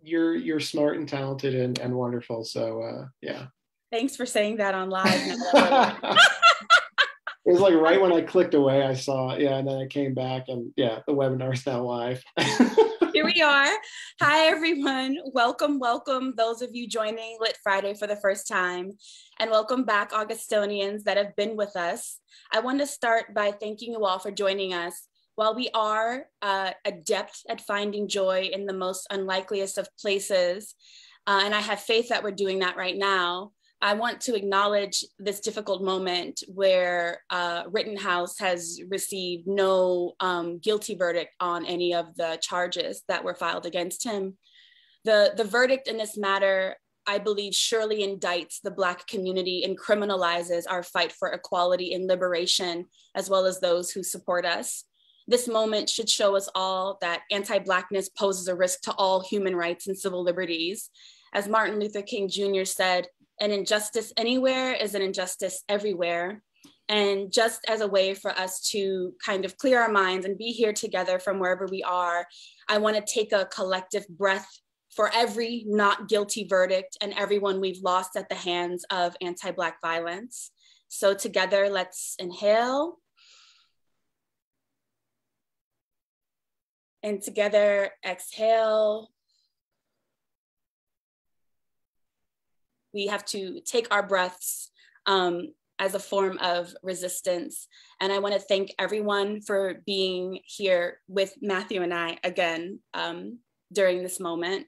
you're smart and talented and wonderful. So yeah. Thanks for saying that on live. It was like right when I clicked away, I saw, yeah, and then I came back and yeah, the webinar is now live. Here we are. Hi, everyone. Welcome, welcome those of you joining Lit Friday for the first time, and welcome back Augustonians that have been with us. I want to start by thanking you all for joining us. While we are adept at finding joy in the most unlikeliest of places, and I have faith that we're doing that right now, I want to acknowledge this difficult moment where Rittenhouse has received no guilty verdict on any of the charges that were filed against him. The verdict in this matter, I believe, surely indicts the Black community and criminalizes our fight for equality and liberation, as well as those who support us. This moment should show us all that anti-Blackness poses a risk to all human rights and civil liberties. As Martin Luther King Jr. said, an injustice anywhere is an injustice everywhere. And just as a way for us to kind of clear our minds and be here together from wherever we are, I want to take a collective breath for every not guilty verdict and everyone we've lost at the hands of anti-Black violence. So together, let's inhale. And together, exhale. We have to take our breaths as a form of resistance. And I want to thank everyone for being here with Matthew and I again during this moment.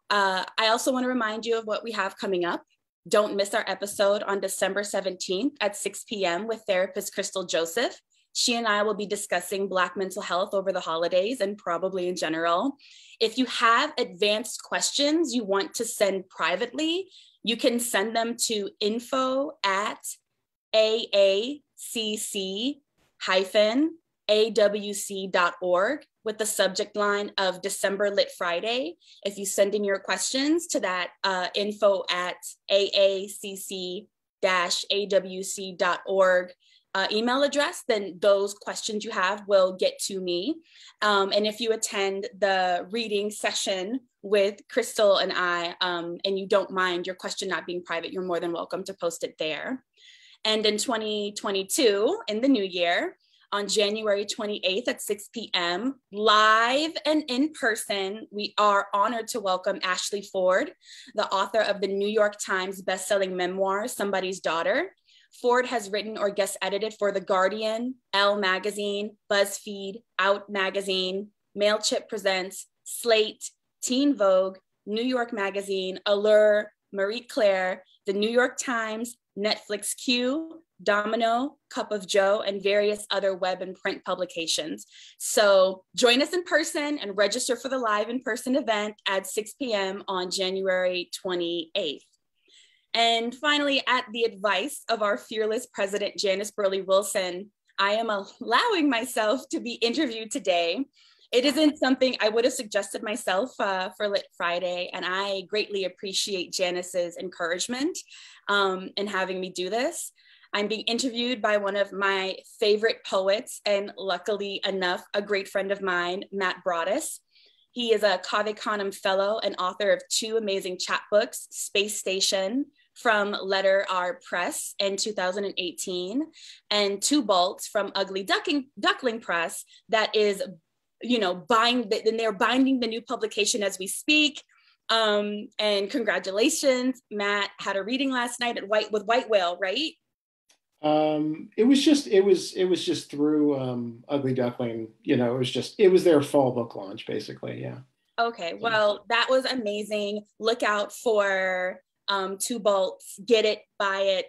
I also want to remind you of what we have coming up. Don't miss our episode on December 17th at 6 p.m. with therapist Crystal Joseph. She and I will be discussing Black mental health over the holidays and probably in general. If you have advanced questions you want to send privately, you can send them to info@aacc-awc.org with the subject line of December Lit Friday. If you send in your questions to that info@aacc-awc.org email address, then those questions you have will get to me. And if you attend the reading session with Crystal and I, and you don't mind your question not being private, you're more than welcome to post it there. And in 2022, in the new year, on January 28th at 6 p.m., live and in person, we are honored to welcome Ashley Ford, the author of the New York Times bestselling memoir, Somebody's Daughter. Ford has written or guest edited for The Guardian, Elle Magazine, BuzzFeed, Out Magazine, Mailchimp Presents, Slate, Teen Vogue, New York Magazine, Allure, Marie Claire, The New York Times, Netflix Q, Domino, Cup of Joe, and various other web and print publications. So join us in person and register for the live in-person event at 6 p.m. on January 28th. And finally, at the advice of our fearless president, Janice Burley Wilson, I am allowing myself to be interviewed today. It isn't something I would have suggested myself for Lit Friday, and I greatly appreciate Janice's encouragement in having me do this. I'm being interviewed by one of my favorite poets, and luckily enough, a great friend of mine, Matt Broadus. He is a Cave Canem Fellow and author of two amazing chapbooks, Space Station, from Letter R Press in 2018, and Two Bolts from Ugly Duckling Press that is, they're binding the new publication as we speak. And congratulations, Matt had a reading last night with White Whale, right? It was just through Ugly Duckling, it was their fall book launch, basically. Yeah. Okay, well, that was amazing. Look out for Two Bolts, get it, buy it,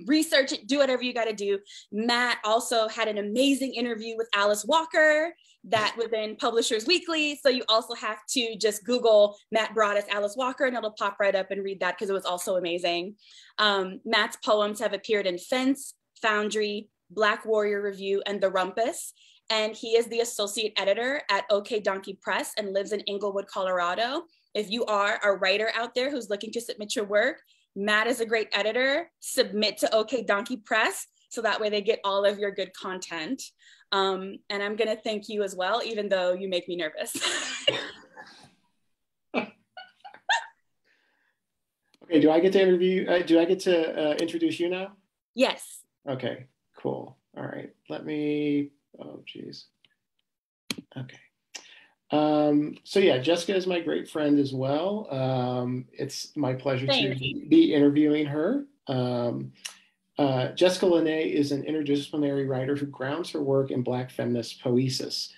research it, do whatever you got to do. Matt also had an amazing interview with Alice Walker that was in Publishers Weekly. So you also have to just Google Matt Broadus, Alice Walker, and it'll pop right up and read that because it was also amazing. Matt's poems have appeared in Fence, Foundry, Black Warrior Review, and The Rumpus. And he is the associate editor at OK Donkey Press and lives in Inglewood, Colorado. If you are a writer out there who's looking to submit your work, Matt is a great editor. Submit to OK Donkey Press so that way they get all of your good content. And I'm gonna thank you as well, even though you make me nervous. Okay, do I get to interview? Do I get to introduce you now? Yes. Okay, cool. All right, let me. Oh, geez. Okay. So yeah, Jessica is my great friend as well. It's my pleasure to Thanks. be interviewing her. Jessica Lanay is an interdisciplinary writer who grounds her work in Black feminist poesis.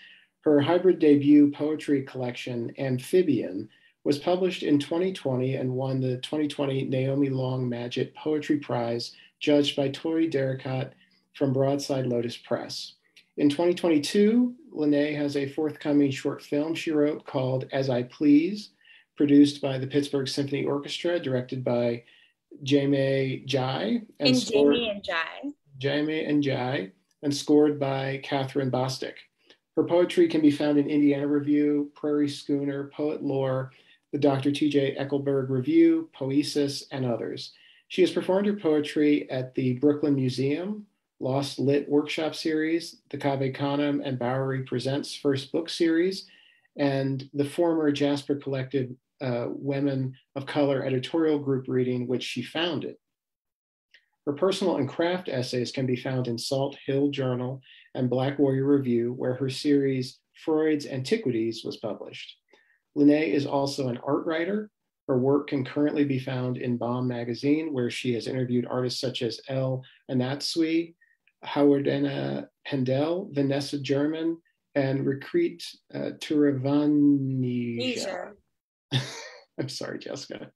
Her hybrid debut poetry collection, Amphibian, was published in 2020 and won the 2020 Naomi Long Madgett Poetry Prize, judged by Tori Derricotte from Broadside Lotus Press. In 2022, Linnae has a forthcoming short film she wrote called As I Please, produced by the Pittsburgh Symphony Orchestra, directed by Jamie Jai and And scored Jamie and Jai. Jamie and Jai and scored by Catherine Bostic. Her poetry can be found in Indiana Review, Prairie Schooner, Poet Lore, the Dr. T.J. Eckelberg Review, Poesis, and others. She has performed her poetry at the Brooklyn Museum, Lost Lit Workshop Series, the Cave Canem and Bowery Presents First Book Series, and the former Jasper Collective Women of Color editorial group reading, which she founded. Her personal and craft essays can be found in Salt Hill Journal and Black Warrior Review, where her series Freud's Antiquities was published. Linnae is also an art writer. Her work can currently be found in Bomb magazine, where she has interviewed artists such as Elle Anatsui, Howardena Pendel, Vanessa German, and Recrete Turavanija. I'm sorry, Jessica,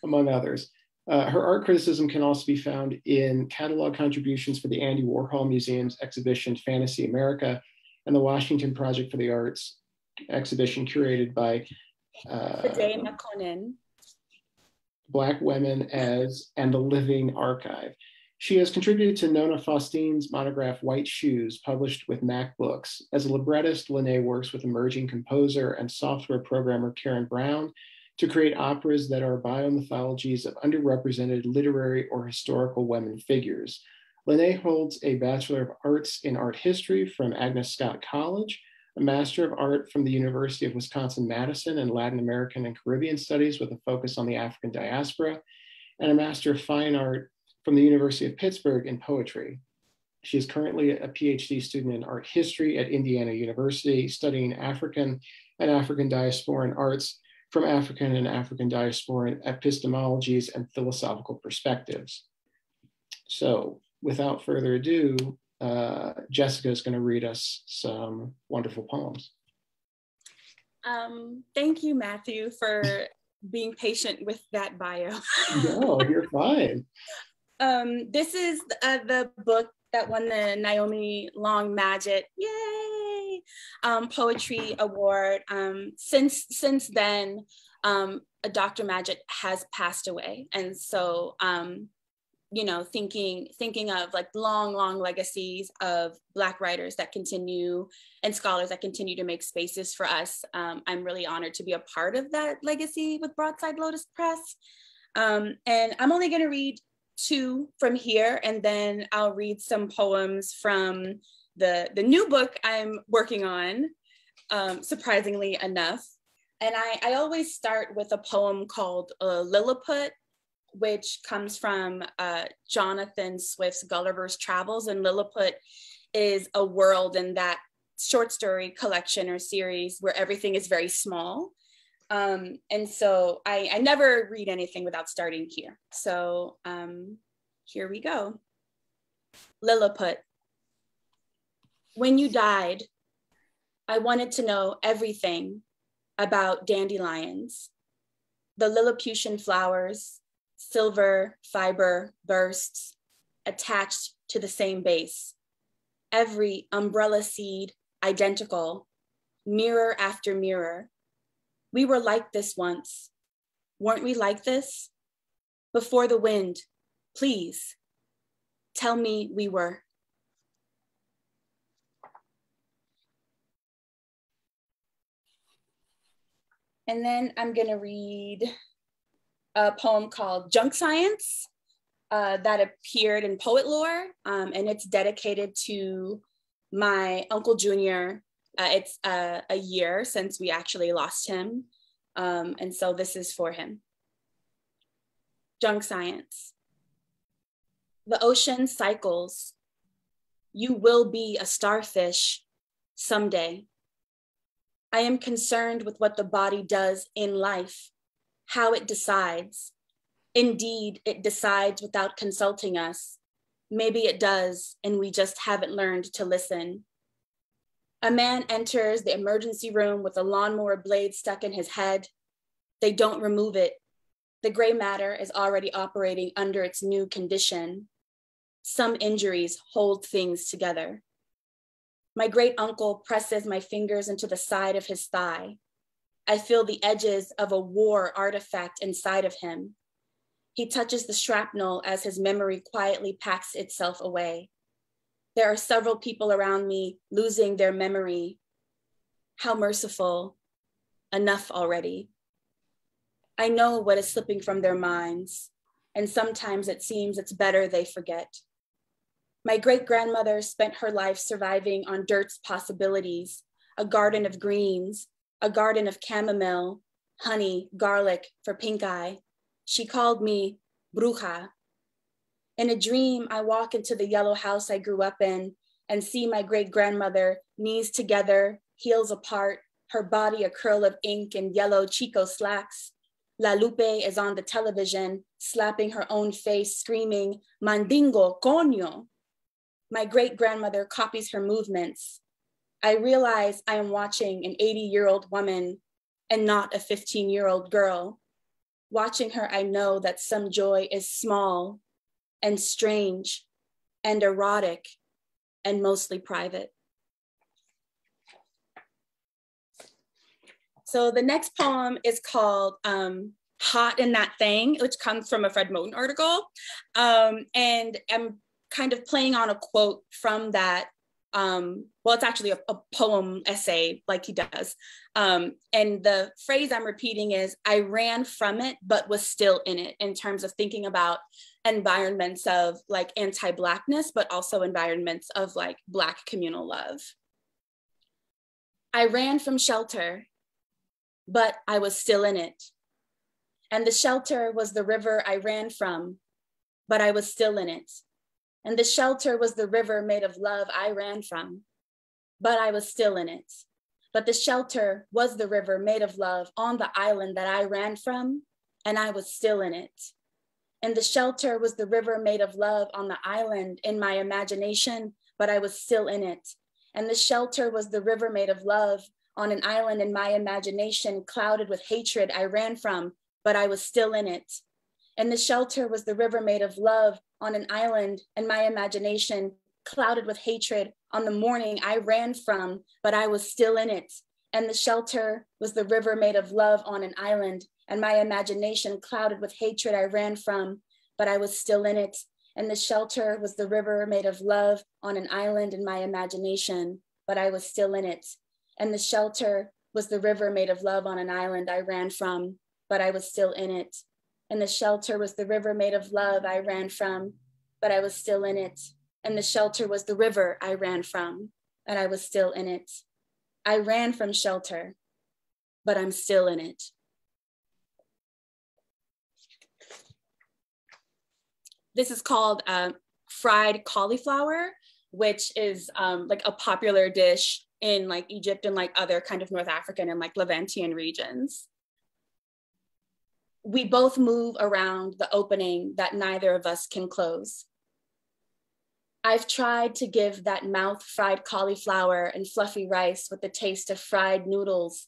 among others. Her art criticism can also be found in catalog contributions for the Andy Warhol Museum's exhibition Fantasy America and the Washington Project for the Arts exhibition curated by Black Women as and the Living Archive. She has contributed to Nona Faustein's monograph White Shoes, published with Mac Books. As a librettist, Linnae works with emerging composer and software programmer Karen Brown to create operas that are biomythologies of underrepresented literary or historical women figures. Linnae holds a Bachelor of Arts in Art History from Agnes Scott College, a Master of Art from the University of Wisconsin-Madison in Latin American and Caribbean Studies with a focus on the African diaspora, and a Master of Fine Art from the University of Pittsburgh in poetry. She is currently a PhD student in art history at Indiana University, studying African and African diasporan arts from African and African diasporan epistemologies and philosophical perspectives. So without further ado, Jessica is going to read us some wonderful poems. Thank you, Matthew, for being patient with that bio. No, you're fine. This is the book that won the Naomi Long Madgett, yay, Poetry Award. Since then, Dr. Madgett has passed away. And so, thinking of like long legacies of Black writers that continue and scholars that continue to make spaces for us. I'm really honored to be a part of that legacy with Broadside Lotus Press. And I'm only gonna read two from here, and then I'll read some poems from the new book I'm working on, surprisingly enough. And I always start with a poem called Lilliput, which comes from Jonathan Swift's Gulliver's Travels. And Lilliput is a world in that short story collection or series where everything is very small. And so I never read anything without starting here. So here we go. Lilliput. When you died, I wanted to know everything about dandelions, the Lilliputian flowers, silver fiber bursts attached to the same base, every umbrella seed identical, mirror after mirror. We were like this once. Weren't we like this? Before the wind, please, tell me we were. And then I'm gonna read a poem called Junk Science that appeared in Poet Lore, and it's dedicated to my Uncle Junior. It's a year since we actually lost him, and so this is for him. Junk science. The ocean cycles. You will be a starfish someday. I am concerned with what the body does in life, how it decides. Indeed, it decides without consulting us. Maybe it does, and we just haven't learned to listen. A man enters the emergency room with a lawnmower blade stuck in his head. They don't remove it. The gray matter is already operating under its new condition. Some injuries hold things together. My great uncle presses my fingers into the side of his thigh. I feel the edges of a war artifact inside of him. He touches the shrapnel as his memory quietly packs itself away. There are several people around me losing their memory. How merciful. Enough already. I know what is slipping from their minds, and sometimes it seems it's better they forget. My great-grandmother spent her life surviving on dirt's possibilities, a garden of greens, a garden of chamomile, honey, garlic for pink eye. She called me bruja. In a dream, I walk into the yellow house I grew up in and see my great-grandmother, knees together, heels apart, her body a curl of ink and yellow Chico slacks. La Lupe is on the television, slapping her own face, screaming, "Mandingo, coño." My great-grandmother copies her movements. I realize I am watching an 80-year-old woman and not a 15-year-old girl. Watching her, I know that some joy is small and strange and erotic and mostly private. So the next poem is called Hot in That Thing, which comes from a Fred Moten article. And I'm kind of playing on a quote from that. Well, it's actually a poem essay like he does. And the phrase I'm repeating is, I ran from it, but was still in it, in terms of thinking about environments of like anti-Blackness, but also environments of like Black communal love. I ran from shelter, but I was still in it. And the shelter was the river I ran from, but I was still in it. And the shelter was the river made of love I ran from, but I was still in it. But the shelter was the river made of love on the island that I ran from, and I was still in it. And the shelter was the river made of love on the island in my imagination, but I was still in it. And the shelter was the river made of love on an island in my imagination, clouded with hatred I ran from, but I was still in it. And the shelter was the river made of love on an island in my imagination, clouded with hatred on the morning I ran from, but I was still in it. And the shelter was the river made of love on an island, and my imagination clouded with hatred I ran from, but I was still in it. And the shelter was the river made of love on an island in my imagination, but I was still in it. And the shelter was the river made of love on an island I ran from, but I was still in it. And the shelter was the river made of love I ran from, but I was still in it. And the shelter was the river I ran from, and I was still in it. I ran from shelter, but I'm still in it. This is called fried cauliflower, which is like a popular dish in like Egypt and like other kind of North African and like Levantian regions. We both move around the opening that neither of us can close. I've tried to give that mouth fried cauliflower and fluffy rice with the taste of fried noodles.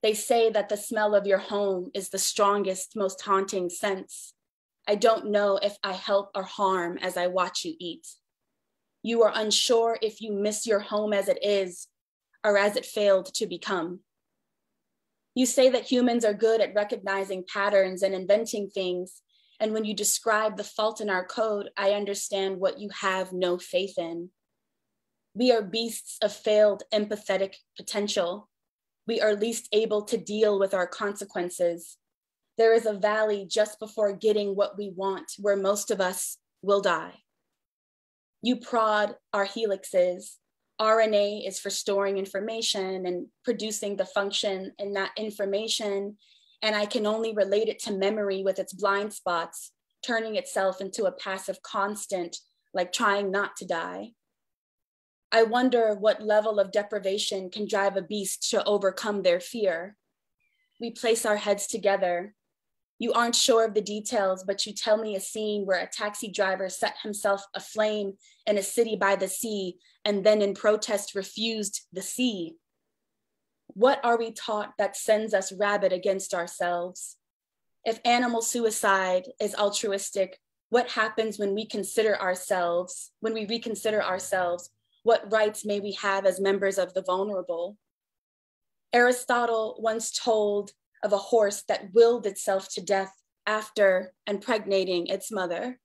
They say that the smell of your home is the strongest, most haunting sense. I don't know if I help or harm as I watch you eat. You are unsure if you miss your home as it is or as it failed to become. You say that humans are good at recognizing patterns and inventing things. And when you describe the fault in our code, I understand what you have no faith in. We are beasts of failed empathetic potential. We are least able to deal with our consequences. There is a valley just before getting what we want, where most of us will die. You prod our helixes. RNA is for storing information and producing the function in that information. And I can only relate it to memory with its blind spots, turning itself into a passive constant, like trying not to die. I wonder what level of deprivation can drive a beast to overcome their fear. We place our heads together. You aren't sure of the details, but you tell me a scene where a taxi driver set himself aflame in a city by the sea and then in protest refused the sea. What are we taught that sends us rabid against ourselves? If animal suicide is altruistic, what happens when we reconsider ourselves? What rights may we have as members of the vulnerable? Aristotle once told of a horse that willed itself to death after impregnating its mother.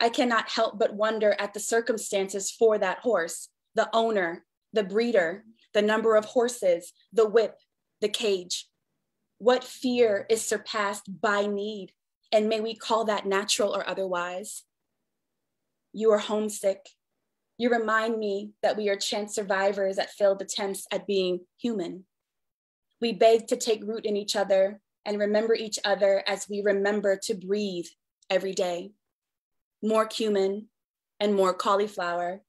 I cannot help but wonder at the circumstances for that horse, the owner, the breeder, the number of horses, the whip, the cage. What fear is surpassed by need? And may we call that natural or otherwise? You are homesick. You remind me that we are chance survivors at failed attempts at being human. We beg to take root in each other and remember each other as we remember to breathe every day. More cumin and more cauliflower.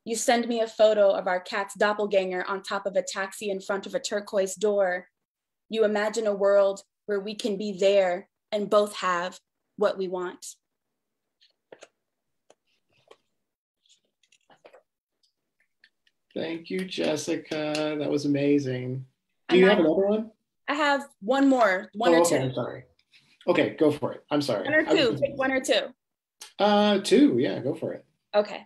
You send me a photo of our cat's doppelganger on top of a taxi in front of a turquoise door. You imagine a world where we can be there and both have what we want. Thank you, Jessica. That was amazing. Do you have another one? I have one more, one or two. I'm sorry. Okay, go for it. I'm sorry. One or two, pick one or two. Two, yeah, go for it. Okay.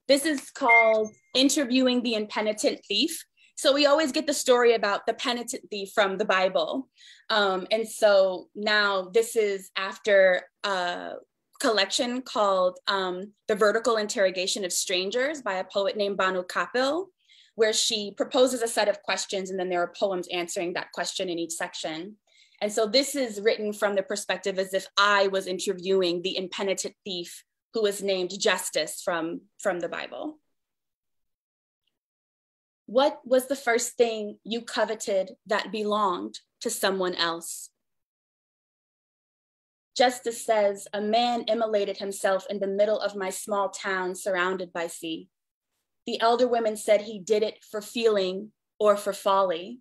This is called Interviewing the Impenitent Thief. So we always get the story about the penitent thief from the Bible. And so now this is after a collection called The Vertical Interrogation of Strangers by a poet named Banu Kapil, where she proposes a set of questions and then there are poems answering that question in each section. And so this is written from the perspective as if I was interviewing the impenitent thief who is named Justice from the Bible. What was the first thing you coveted that belonged to someone else? Justice says, a man immolated himself in the middle of my small town surrounded by sea. The elder women said he did it for feeling or for folly.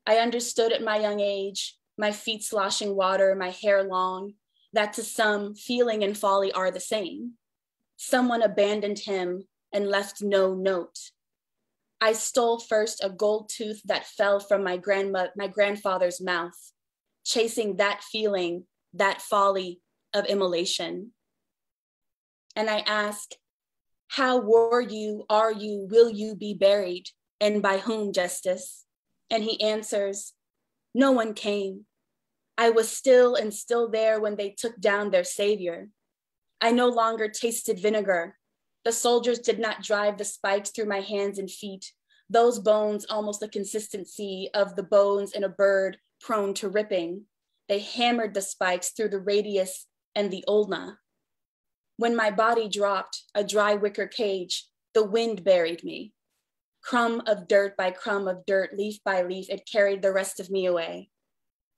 I understood at my young age, my feet sloshing water, my hair long, that to some, feeling and folly are the same. Someone abandoned him and left no note. I stole first a gold tooth that fell from my grandfather's mouth, chasing that feeling, that folly of immolation. And I ask, how were you, are you, will you be buried, and by whom, Justice? And he answers, no one came. I was still and still there when they took down their savior. I no longer tasted vinegar. The soldiers did not drive the spikes through my hands and feet, those bones almost the consistency of the bones in a bird prone to ripping. They hammered the spikes through the radius and the ulna. When my body dropped, a dry wicker cage, the wind buried me. Crumb of dirt by crumb of dirt, leaf by leaf, it carried the rest of me away.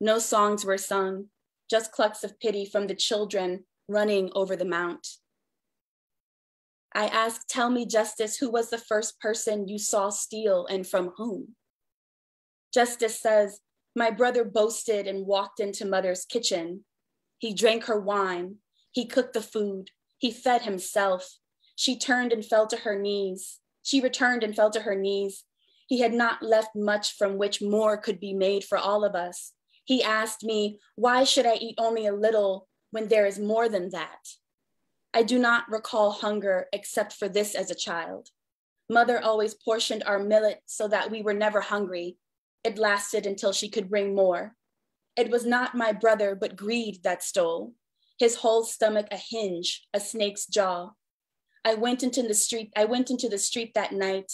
No songs were sung, just clucks of pity from the children running over the mount. I asked, tell me, Justice, who was the first person you saw steal and from whom? Justice says, my brother boasted and walked into mother's kitchen. He drank her wine. He cooked the food. He fed himself. She turned and fell to her knees. She returned and fell to her knees. He had not left much from which more could be made for all of us. He asked me, why should I eat only a little when there is more than that? I do not recall hunger except for this as a child. Mother always portioned our millet so that we were never hungry. It lasted until she could bring more. It was not my brother, but greed that stole. His whole stomach a hinge, a snake's jaw. I went into the street that night,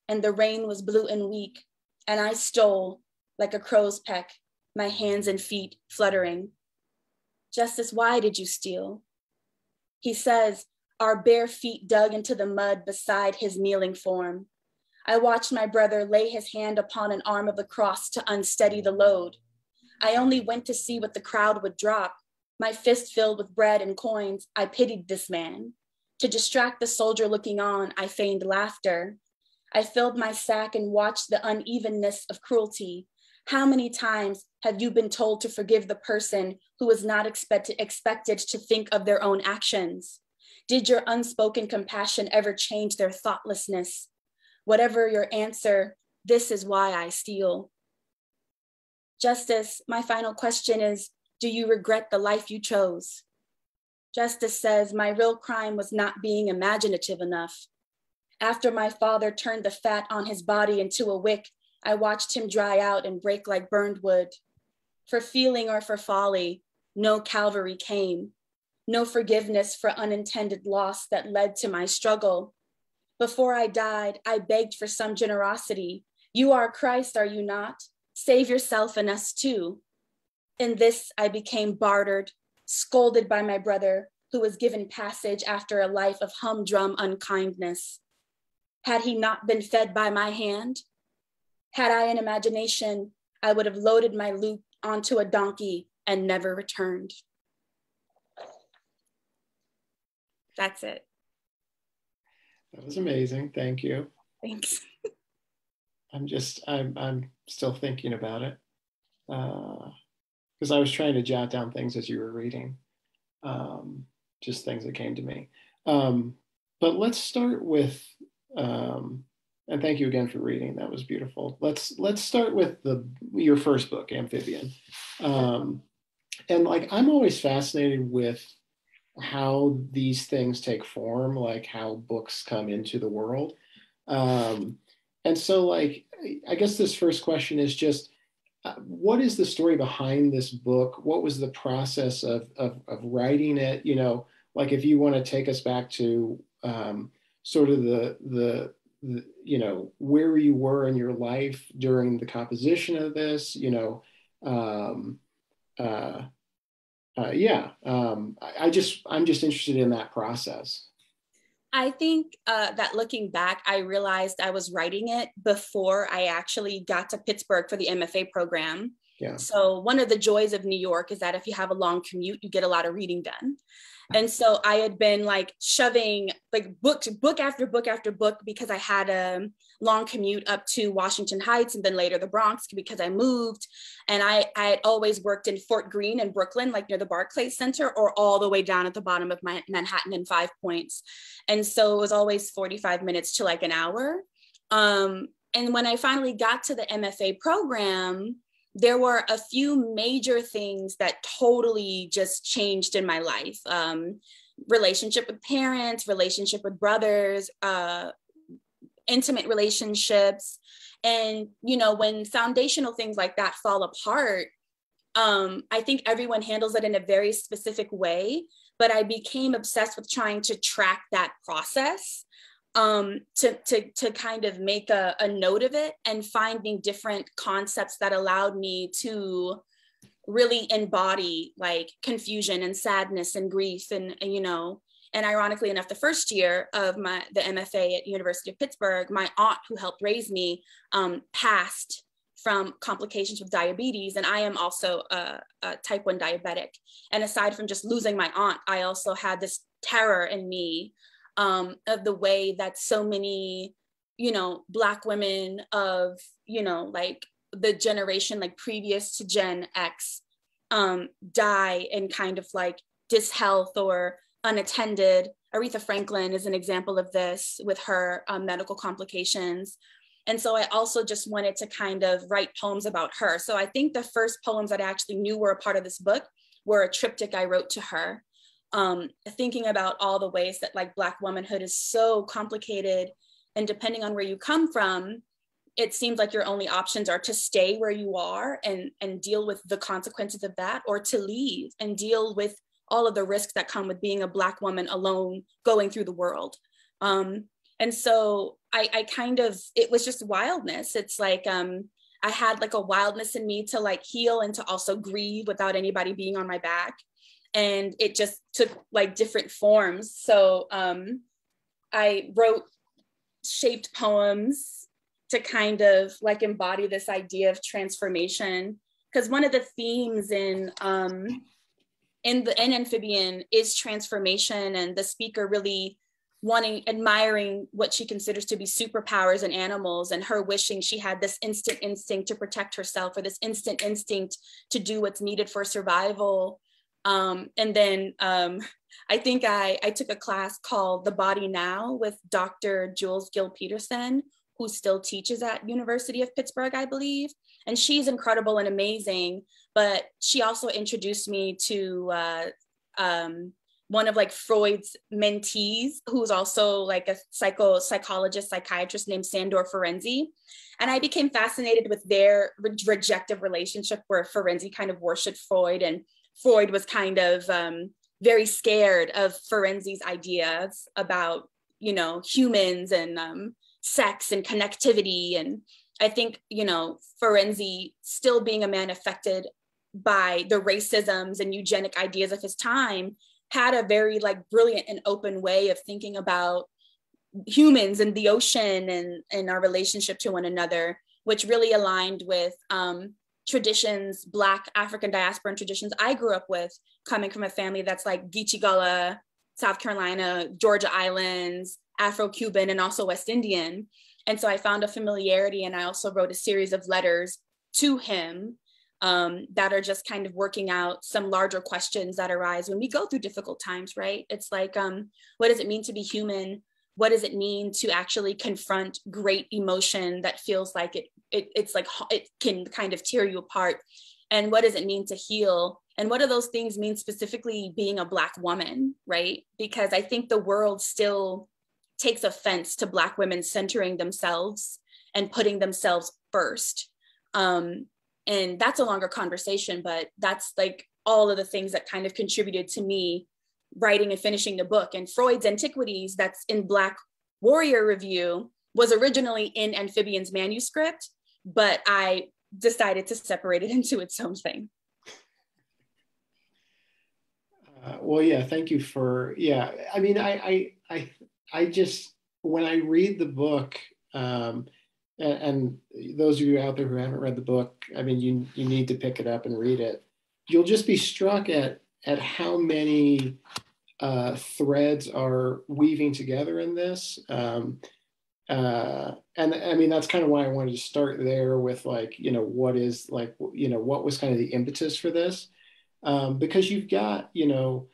and the rain was blue and weak, and I stole like a crow's peck, my hands and feet fluttering. Justice, why did you steal? He says, our bare feet dug into the mud beside his kneeling form. I watched my brother lay his hand upon an arm of the cross to unsteady the load. I only went to see what the crowd would drop. My fist filled with bread and coins, I pitied this man. To distract the soldier looking on, I feigned laughter. I filled my sack and watched the unevenness of cruelty. How many times have you been told to forgive the person who is not expected to think of their own actions? Did your unspoken compassion ever change their thoughtlessness? Whatever your answer, this is why I steal. Justice, my final question is, do you regret the life you chose? Justice says, my real crime was not being imaginative enough. After my father turned the fat on his body into a wick, I watched him dry out and break like burned wood. For feeling or for folly, no Calvary came. No forgiveness for unintended loss that led to my struggle. Before I died, I begged for some generosity. You are Christ, are you not? Save yourself and us too. In this, I became bartered, scolded by my brother, who was given passage after a life of humdrum unkindness. Had he not been fed by my hand? Had I an imagination, I would have loaded my loot onto a donkey and never returned. That's it. That was amazing. Thank you. Thanks. I'm still thinking about it because I was trying to jot down things as you were reading, just things that came to me. But let's start with, and thank you again for reading. That was beautiful. Let's start with your first book, Amphibian. And like, I'm always fascinated with how these things take form, like how books come into the world. And so like, I guess this first question is just, what is the story behind this book? What was the process of writing it? You know, like if you want to take us back to sort of the you know, where you were in your life during the composition of this, you know, I'm just interested in that process. I think that looking back, I realized I was writing it before I actually got to Pittsburgh for the MFA program. Yeah. So one of the joys of New York is that if you have a long commute, you get a lot of reading done. And so I had been like shoving like book after book after book because I had a long commute up to Washington Heights and then later the Bronx because I moved. And I had always worked in Fort Greene in Brooklyn, like near the Barclays Center, or all the way down at the bottom of Manhattan in 5 Points. And so it was always 45 minutes to like an hour. And when I finally got to the MFA program, there were a few major things that totally just changed in my life. Relationship with parents, relationship with brothers, intimate relationships. And, you know, when foundational things like that fall apart, I think everyone handles it in a very specific way, but I became obsessed with trying to track that process. To kind of make a note of it and finding different concepts that allowed me to really embody like confusion and sadness and grief and you know, and ironically enough, the first year of the MFA at University of Pittsburgh, my aunt who helped raise me passed from complications with diabetes, and I am also a type 1 diabetic. And aside from just losing my aunt, I also had this terror in me of the way that so many, you know, Black women of, you know, like the generation like previous to Gen X die in kind of like dishealth or unattended. Aretha Franklin is an example of this with her medical complications. And so I also just wanted to kind of write poems about her. So I think the first poems that I actually knew were a part of this book were a triptych I wrote to her. Thinking about all the ways that like Black womanhood is so complicated, and depending on where you come from, it seems like your only options are to stay where you are and deal with the consequences of that, or to leave and deal with all of the risks that come with being a Black woman alone going through the world. And so I kind of, it was just wildness. It's like I had like a wildness in me to like heal and to also grieve without anybody being on my back. And it just took like different forms. So I wrote shaped poems to kind of like embody this idea of transformation. Because one of the themes in in Amphibian is transformation, and the speaker really admiring what she considers to be superpowers in animals, and her wishing she had this instant instinct to protect herself, or this instant instinct to do what's needed for survival. And then I think I took a class called The Body Now with Dr. Jules Gill Peterson, who still teaches at University of Pittsburgh, I believe. And she's incredible and amazing, but she also introduced me to one of like Freud's mentees, who's also like a psychologist, psychiatrist named Sandor Ferenczi. And I became fascinated with their rejective relationship, where Ferenczi kind of worshiped Freud, and Freud was kind of very scared of Ferenczi's ideas about, you know, humans and sex and connectivity. And I think, you know, Ferenczi, still being a man affected by the racisms and eugenic ideas of his time, had a very like brilliant and open way of thinking about humans and the ocean and our relationship to one another, which really aligned with traditions, Black African diasporan traditions I grew up with, coming from a family that's like Geechee Gullah, South Carolina, Georgia Islands, Afro-Cuban, and also West Indian. And so I found a familiarity, and I also wrote a series of letters to him that are just kind of working out some larger questions that arise when we go through difficult times, right? It's like, what does it mean to be human? What does it mean to actually confront great emotion that feels like it's like it can kind of tear you apart? And what does it mean to heal? And what do those things mean specifically being a Black woman, right? Because I think the world still takes offense to Black women centering themselves and putting themselves first. And that's a longer conversation, but that's like all of the things that kind of contributed to me writing and finishing the book. And Freud's Antiquities, that's in Black Warrior Review, was originally in Amphibian's manuscript, but I decided to separate it into its own thing. Well, yeah, thank you for, yeah. I mean, I just, when I read the book, and those of you out there who haven't read the book, I mean, you need to pick it up and read it. You'll just be struck at how many threads are weaving together in this. And I mean, that's kind of why I wanted to start there with like, you know, what is like, you know, what was kind of the impetus for this? Because you've got, you know,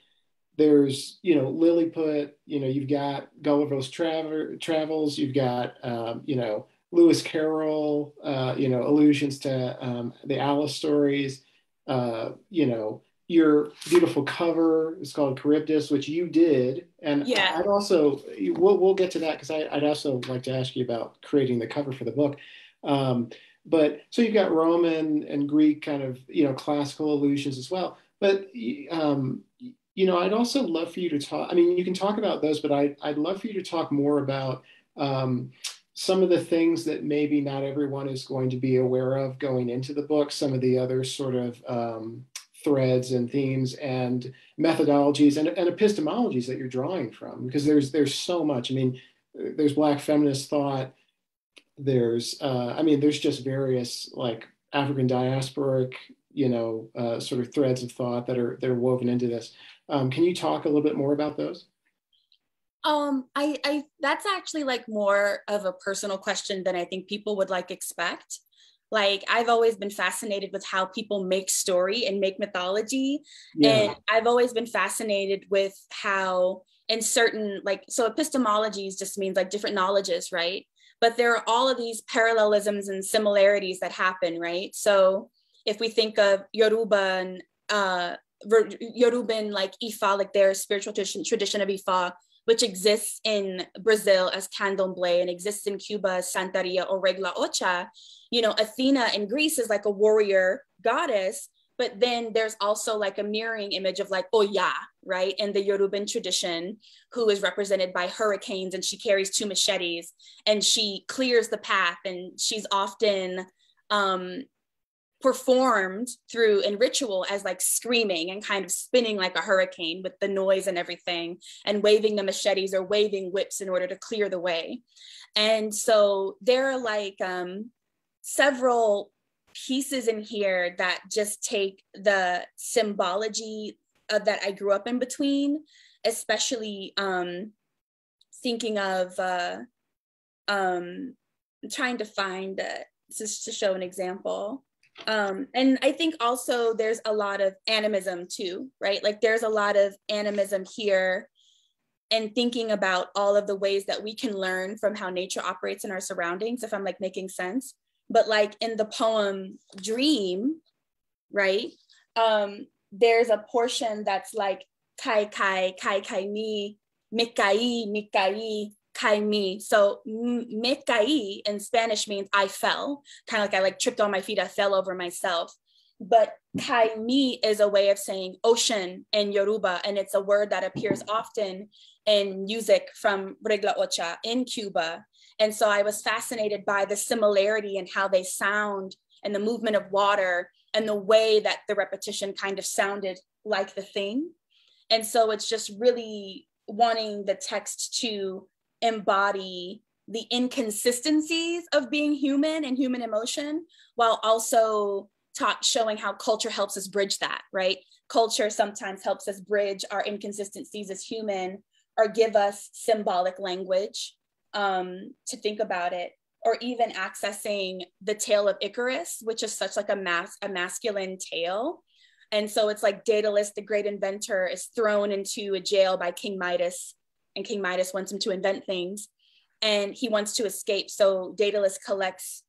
there's, you know, Lilliput, you know, you've got Gulliver's Travels, you've got, you know, Lewis Carroll, you know, allusions to the Alice stories, you know, your beautiful cover is called Charybdis, which you did. And yeah. I'd also, we'll get to that because I'd also like to ask you about creating the cover for the book. But so you've got Roman and Greek kind of, you know, classical allusions as well. But, you know, I'd also love for you to talk, I mean, you can talk about those, but I'd love for you to talk more about some of the things that maybe not everyone is going to be aware of going into the book, some of the other sort of threads and themes and methodologies and epistemologies that you're drawing from, because there's so much. I mean, there's Black feminist thought, there's I mean, there's just various like African diasporic, you know, sort of threads of thought that are woven into this. Can you talk a little bit more about those? I that's actually like more of a personal question than I think people would like expect. Like, I've always been fascinated with how people make story and make mythology. Yeah. And I've always been fascinated with how in certain, like, so epistemologies just means like different knowledges, right? But there are all of these parallelisms and similarities that happen, right? So if we think of Yoruban, like Ifa, like their spiritual tradition of Ifa, which exists in Brazil as Candomblé and exists in Cuba as Santeria or Regla Ocha, you know, Athena in Greece is like a warrior goddess, but then there's also like a mirroring image of like Oya, right? In the Yoruban tradition, who is represented by hurricanes, and she carries two machetes and she clears the path, and she's often performed through in ritual as like screaming and kind of spinning like a hurricane with the noise and everything, and waving the machetes or waving whips in order to clear the way. And so there are like several pieces in here that just take the symbology that I grew up in between, especially thinking of trying to find just to show an example. And I think also there's a lot of animism too, right? Like there's a lot of animism here, and thinking about all of the ways that we can learn from how nature operates in our surroundings, if I'm like making sense. But like in the poem Dream, right? There's a portion that's like kai kai kai kai mi, mikai kai mi. So mikai in Spanish means I fell, kind of like I like tripped on my feet, I fell over myself. But kai mi is a way of saying ocean in Yoruba, and it's a word that appears often in music from Regla Ocha in Cuba. And so I was fascinated by the similarity in how they sound and the movement of water and the way that the repetition kind of sounded like the thing. And so it's just really wanting the text to embody the inconsistencies of being human and human emotion, while also showing how culture helps us bridge that, right? Culture sometimes helps us bridge our inconsistencies as human, or give us symbolic language to think about it, or even accessing the tale of Icarus, which is such like a masculine tale. And so it's like Daedalus, the great inventor, is thrown into a jail by King Midas, and King Midas wants him to invent things, and he wants to escape. So Daedalus collects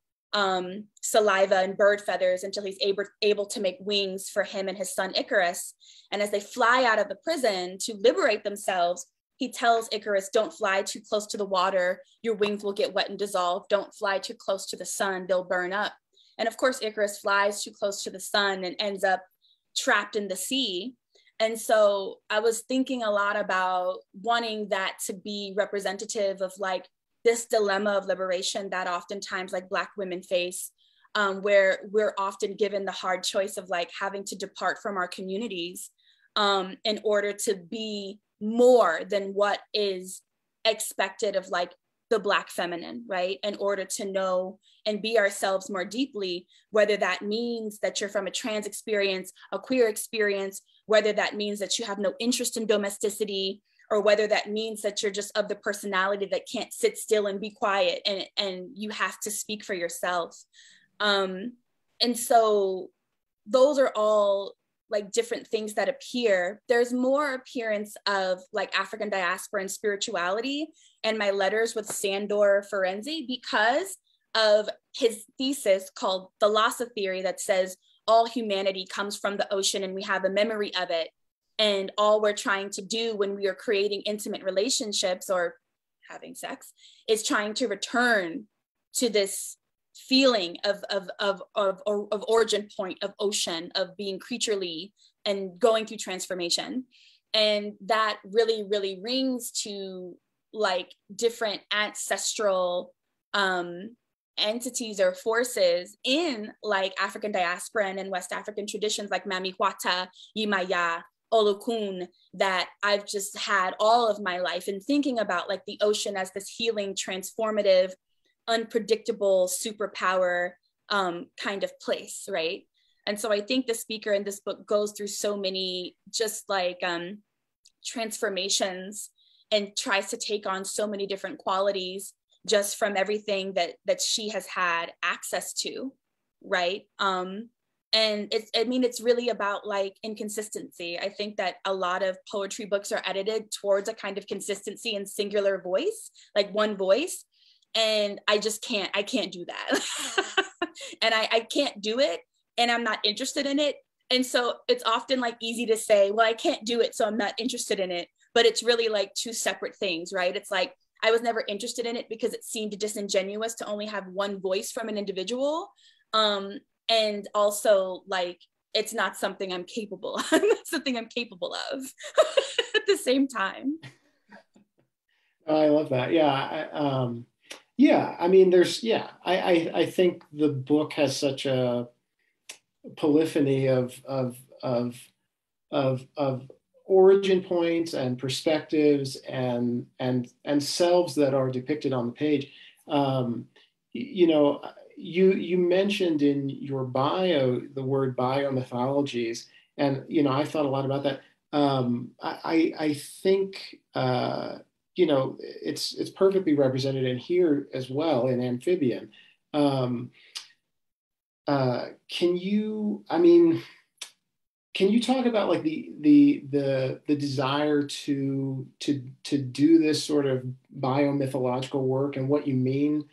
saliva and bird feathers until he's able to make wings for him and his son Icarus. And as they fly out of the prison to liberate themselves, he tells Icarus, don't fly too close to the water, your wings will get wet and dissolve. Don't fly too close to the sun, they'll burn up. And of course, Icarus flies too close to the sun and ends up trapped in the sea. And so I was thinking a lot about wanting that to be representative of like this dilemma of liberation that oftentimes like Black women face, where we're often given the hard choice of like having to depart from our communities in order to be more than what is expected of like the Black feminine, right? In order to know and be ourselves more deeply, whether that means that you're from a trans experience, a queer experience, whether that means that you have no interest in domesticity, or whether that means that you're just of the personality that can't sit still and be quiet, and you have to speak for yourself. And so those are all like different things that appear. There's more appearance of like African diaspora and spirituality in my letters with Sandor Ferenczi because of his thesis called The Lhasa Theory that says all humanity comes from the ocean and we have a memory of it. And all we're trying to do when we are creating intimate relationships or having sex is trying to return to this feeling of origin point, of ocean, of being creaturely and going through transformation. And that really, really rings to like different ancestral entities or forces in like African diaspora and in West African traditions like Mami Huata, Yimaya, Olokun, that I've just had all of my life, and thinking about like the ocean as this healing, transformative, unpredictable superpower kind of place, right? And so I think the speaker in this book goes through so many just like transformations and tries to take on so many different qualities just from everything that she has had access to, right? And it's really about like inconsistency. I think that a lot of poetry books are edited towards a kind of consistency and singular voice, like one voice. And I can't do that. And I can't do it, and I'm not interested in it. And so it's often like easy to say, well, I can't do it, so I'm not interested in it. But it's really like two separate things, right? It's like, I was never interested in it because it seemed disingenuous to only have one voice from an individual. And also like, it's not something I'm capable of, something I'm capable of at the same time. I love that. Yeah, I mean, I think the book has such a polyphony of origin points and perspectives and selves that are depicted on the page. You know, you mentioned in your bio the word biomythologies, and you know, I thought a lot about that. I think it's perfectly represented in here as well in Amphibian. Um, can you? I mean, can you talk about like the desire to do this sort of biomythological work and what you mean,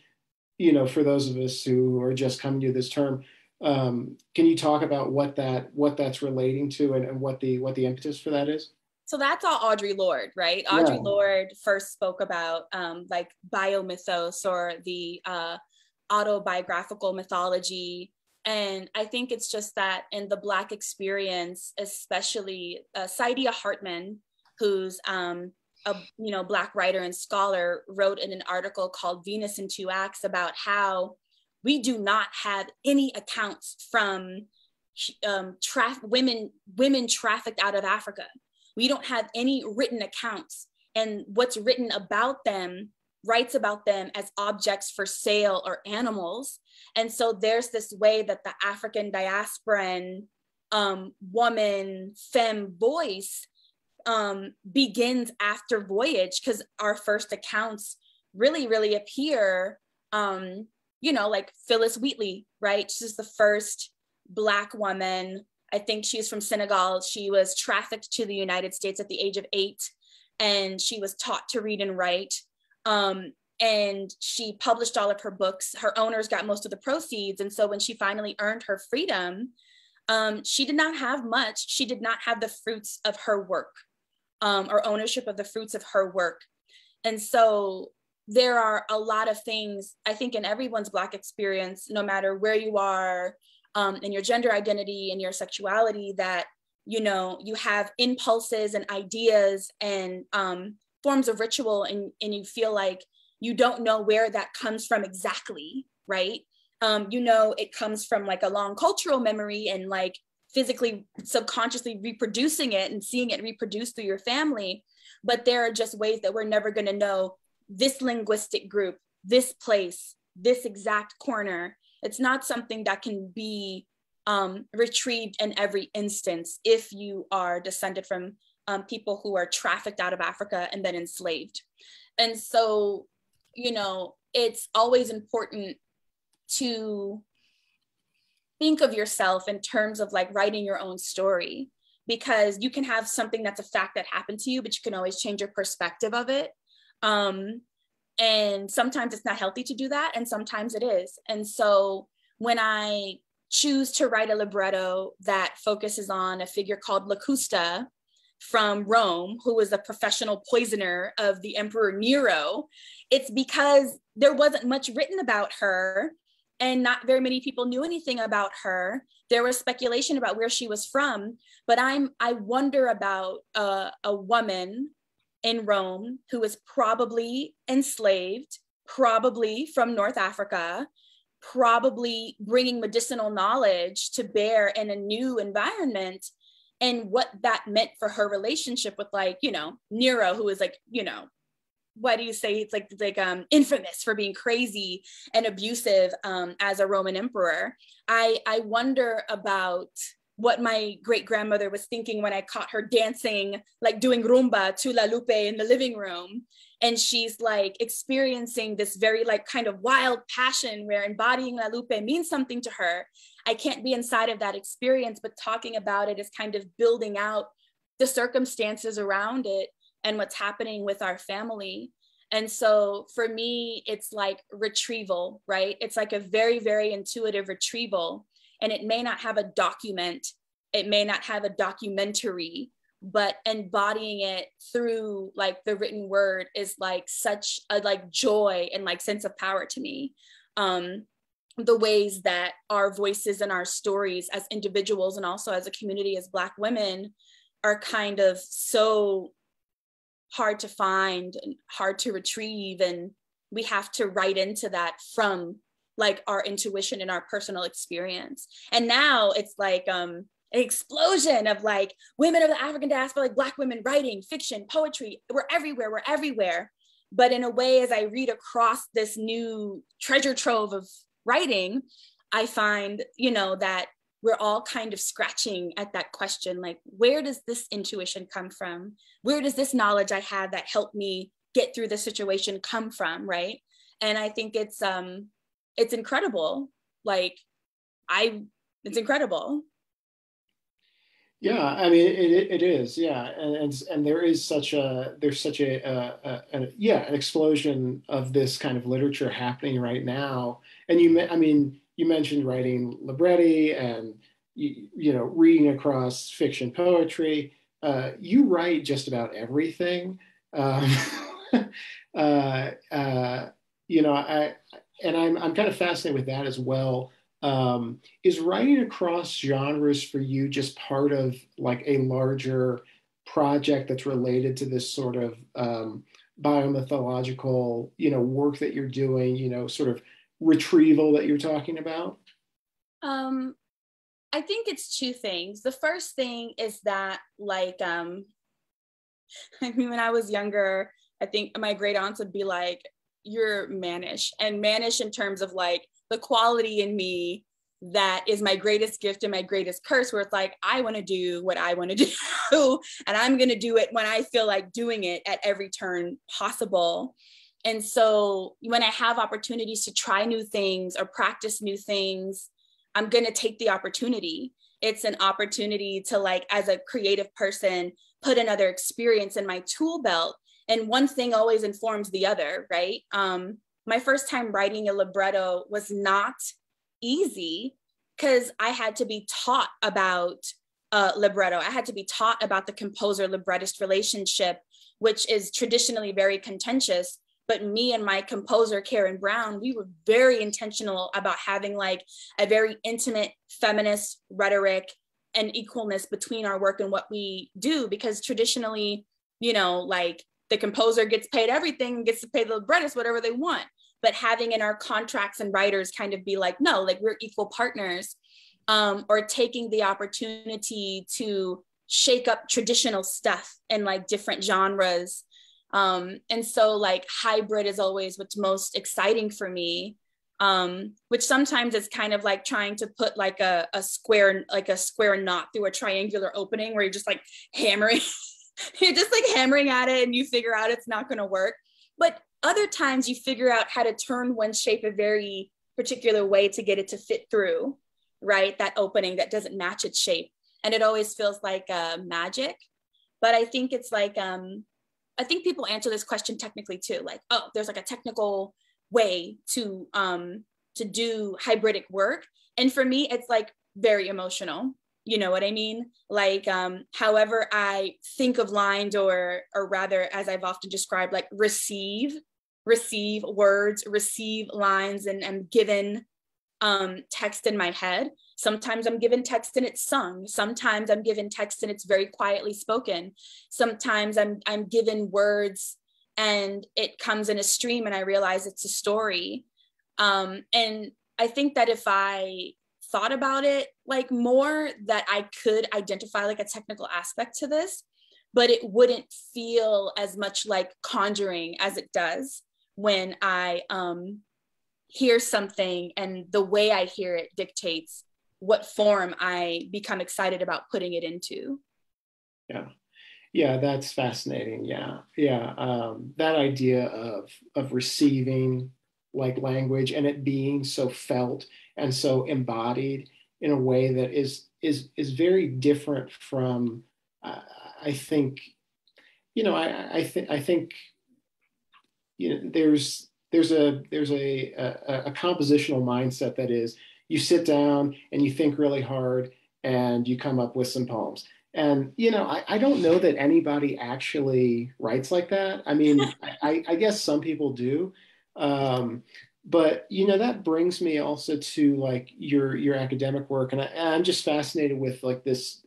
for those of us who are just coming to this term, can you talk about what that's relating to and what the impetus for that is? So that's all Audre Lorde, right? Audre Yeah. Lorde first spoke about like biomythos or the autobiographical mythology. And I think it's just that in the Black experience, especially Saidiya Hartman, who's a Black writer and scholar, wrote in an article called Venus in Two Acts about how we do not have any accounts from women trafficked out of Africa. We don't have any written accounts, and what's written about them writes about them as objects for sale or animals. And so there's this way that the African diasporan woman, femme voice begins after Voyage, because our first accounts really appear, like Phyllis Wheatley, right? She's the first Black woman. I think she's from Senegal. She was trafficked to the United States at the age of 8, and she was taught to read and write. And she published all of her books. Her owners got most of the proceeds. And so when she finally earned her freedom, she did not have much. She did not have the fruits of her work, or ownership of the fruits of her work. And so there are a lot of things, I think, in everyone's Black experience, no matter where you are, in your gender identity and your sexuality, that, you have impulses and ideas and forms of ritual, and you feel like you don't know where that comes from exactly, right? It comes from like a long cultural memory and like physically, subconsciously reproducing it and seeing it reproduced through your family. But there are just ways that we're never going to know this linguistic group, this place, this exact corner. It's not something that can be retrieved in every instance if you are descended from people who are trafficked out of Africa and then enslaved. And so, it's always important to think of yourself in terms of like writing your own story, because you can have something that's a fact that happened to you, but you can always change your perspective of it. And sometimes it's not healthy to do that, and sometimes it is. And so when I choose to write a libretto that focuses on a figure called Locusta from Rome, who was a professional poisoner of the Emperor Nero, it's because there wasn't much written about her, and not very many people knew anything about her. There was speculation about where she was from, but I wonder about a woman in Rome who was probably enslaved, probably from North Africa, probably bringing medicinal knowledge to bear in a new environment, and what that meant for her relationship with, like, Nero, who is like, what do you say? It's like infamous for being crazy and abusive as a Roman emperor. I wonder about what my great grandmother was thinking when I caught her dancing, like doing rumba to La Lupe in the living room. And she's like experiencing this very like kind of wild passion where embodying La Lupe means something to her. I can't be inside of that experience, but talking about it is kind of building out the circumstances around it and what's happening with our family. And so for me, it's like retrieval, right? It's like a very, very intuitive retrieval. And it may not have a document, it may not have a documentary, but embodying it through like the written word is like such a like joy and like sense of power to me. The ways that our voices and our stories as individuals and also as a community as Black women are kind of so hard to find and hard to retrieve, and we have to write into that from like our intuition and our personal experience. And now it's like an explosion of like women of the African diaspora, like Black women writing fiction, poetry. We're everywhere. But in a way, as I read across this new treasure trove of writing, I find, that we're all kind of scratching at that question, like, where does this intuition come from? Where does this knowledge I have that helped me get through the situation come from, right? And I think it's incredible. Like, it's incredible. Yeah, I mean it is, yeah, and there is such a an explosion of this kind of literature happening right now. And I mean, you mentioned writing libretti and you know, reading across fiction, poetry. You write just about everything. Um, uh, uh, you know, I'm kind of fascinated with that as well. Is writing across genres for you just part of like a larger project that's related to this sort of biomythological, you know, work that you're doing, you know, sort of retrieval that you're talking about? Um, I think it's two things. The first thing is that, like, I mean, when I was younger, I think my great aunts would be like, "You're mannish," and mannish in terms of like the quality in me that is my greatest gift and my greatest curse, where it's like, I want to do what I want to do, and I'm going to do it when I feel like doing it at every turn possible. And so when I have opportunities to try new things or practice new things, I'm going to take the opportunity. It's an opportunity to, like, as a creative person, put another experience in my tool belt. And one thing always informs the other, right? My first time writing a libretto was not easy because I had to be taught about libretto. I had to be taught about the composer librettist relationship, which is traditionally very contentious. But me and my composer, Karen Brown, we were very intentional about having like a very intimate feminist rhetoric and equalness between our work and what we do, because traditionally, you know, like the composer gets paid everything and gets to pay the librettist whatever they want. But having in our contracts and writers kind of be like, no, like we're equal partners, or taking the opportunity to shake up traditional stuff in like different genres. And so like hybrid is always what's most exciting for me, which sometimes is kind of like trying to put like a square knot through a triangular opening where you're just like hammering, you're just like hammering at it and you figure out it's not going to work. But other times you figure out how to turn one shape a very particular way to get it to fit through, right? That opening that doesn't match its shape. And it always feels like magic. But I think it's like, I think people answer this question technically too, like, oh, there's like a technical way to do hybridic work. And for me, it's like very emotional. You know what I mean? Like, however I think of lines, or rather, as I've often described, like receive words, receive lines, and am given text in my head. Sometimes I'm given text and it's sung. Sometimes I'm given text and it's very quietly spoken. Sometimes I'm given words and it comes in a stream and I realize it's a story. And I think that if I thought about it like more, that I could identify like a technical aspect to this, but it wouldn't feel as much like conjuring as it does when I hear something and the way I hear it dictates what form I become excited about putting it into. Yeah. Yeah, that's fascinating. Yeah, yeah. That idea of receiving like language and it being so felt and so embodied in a way that is very different from. I think, you know, I think, you know, there's a compositional mindset that is, you sit down and you think really hard and you come up with some poems. And you know, I don't know that anybody actually writes like that. I mean, I guess some people do, um, but you know, that brings me also to like your academic work, and I'm just fascinated with like this.